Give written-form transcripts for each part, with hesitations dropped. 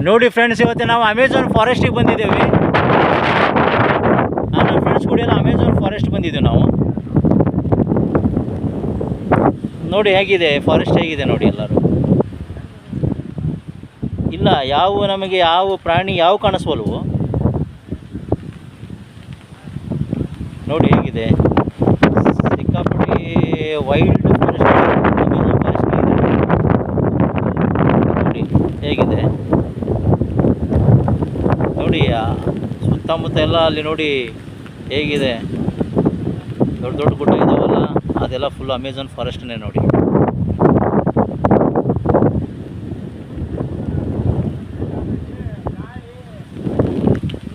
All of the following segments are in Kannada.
ನೋಡಿ ಫ್ರೆಂಡ್ಸ್, ಇವತ್ತು ನಾವು ಅಮೆಝಾನ್ ಫಾರೆಸ್ಟಿಗೆ ಬಂದಿದ್ದೇವೆ. ನನ್ನ ಫ್ರೆಂಡ್ಸ್ ಕೂಡ ಎಲ್ಲ ಅಮೆಝಾನ್ ಫಾರೆಸ್ಟ್ ಬಂದಿದ್ದೇವೆ ನಾವು. ನೋಡಿ ಹೇಗಿದೆ ಫಾರೆಸ್ಟ್, ಹೇಗಿದೆ ನೋಡಿ ಎಲ್ಲರೂ. ಇಲ್ಲ ನಮಗೆ ಯಾವ ಪ್ರಾಣಿ ಕಾಣಿಸ್ವಲ್ವು. ನೋಡಿ ಹೇಗಿದೆ, ಸಿಕ್ಕಾಪಟ್ಟಿ ವೈಲ್ಡ್ ಫಾರೆಸ್ಟ್, ಅಮೆಝಾನ್ ಫಾರೆಸ್ಟ್ ನೋಡಿ ಹೇಗಿದೆ. ನೋಡಿ ಸುತ್ತಮುತ್ತ ಎಲ್ಲ ಅಲ್ಲಿ ನೋಡಿ ಹೇಗಿದೆ, ದೊಡ್ಡ ದೊಡ್ಡ ಗುಡ್ಡ ಇದಾವಲ್ಲ, ಅದೆಲ್ಲ ಫುಲ್ ಅಮೆಝಾನ್ ಫಾರೆಸ್ಟ್ನೇ ನೋಡಿ.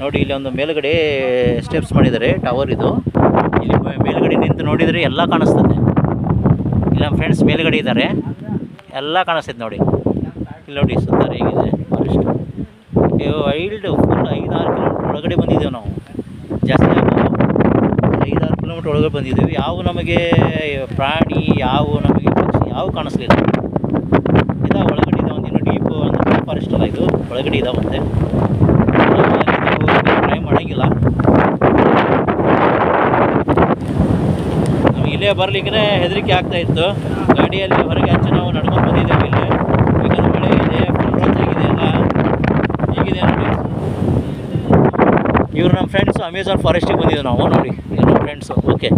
ನೋಡಿ ಇಲ್ಲಿ ಒಂದು ಮೇಲ್ಗಡೆ ಸ್ಟೆಪ್ಸ್ ಮಾಡಿದ್ದಾರೆ, ಟವರ್ ಇದು. ಇಲ್ಲಿ ಮೇಲ್ಗಡೆ ನಿಂತು ನೋಡಿದರೆ ಎಲ್ಲ ಕಾಣಿಸ್ತದೆ. ಇಲ್ಲಿ ನಮ್ಮ ಫ್ರೆಂಡ್ಸ್ ಮೇಲ್ಗಡೆ ಇದ್ದಾರೆ, ಎಲ್ಲ ಕಾಣಿಸ್ತೈತೆ ನೋಡಿ. ಇಲ್ಲಿ ನೋಡಿ ಸುತ್ತಾರೆ ಹೇಗಿದೆ ಫಾರೆಸ್ಟ್. ವೈಲ್ಡ್ ಫುಲ್ 5-6 ಕಿಲೋಮೀಟ್ರ್ ಒಳಗಡೆ ಬಂದಿದ್ದೇವೆ ನಾವು. ಜಾಸ್ತಿ ಆಗೋದು 5-6 ಕಿಲೋಮೀಟ್ರ್ ಒಳಗಡೆ ಬಂದಿದ್ದೇವೆ. ನಮಗೆ ಪ್ರಾಣಿ ನಮಗೆ ಪಕ್ಷಿ ಕಾಣಿಸ್ಲಿಲ್ಲ. ಒಳಗಡೆ ಇದಾವೆ ಒಂದು ಇನ್ನೂ ಡೀಪ್ ಒಂದು ಫಾರೆಸ್ಟ್ ಅಲ್ಲ ಇದು, ಒಳಗಡೆ ಇದಾವಂತೆ. ಟ್ರೈ ಮಾಡೋಂಗಿಲ್ಲ, ನಮಗೆ ಇಲ್ಲೇ ಬರಲಿಕ್ಕೆ ಹೆದರಿಕೆ ಆಗ್ತಾಯಿತ್ತು. ಗಾಡಿಯಲ್ಲಿ ಹೊರಗೆ ಹಚ್ಚಿ ನಾವು ನಡ್ಕೊಂಡು ಬಂದಿದ್ದೇವೆ. ಇಲ್ಲೇ ಯಾಕಂದರೆ ಮಳೆ ಇದೆ, ಫುಲ್ ರದ್ದಾಗಿದೆ ಎಲ್ಲ. ಹೇಗಿದೆ ನೋಡಿ. ಇವರು ನಮ್ಮ ಫ್ರೆಂಡ್ಸು ಅಮೆಝಾನ್ ಫಾರೆಸ್ಟಿಗೆ ಬಂದಿದ್ದೇವೆ ನಾವು ನೋಡಿ, ನಮ್ಮ ಫ್ರೆಂಡ್ಸು. ಓಕೆ.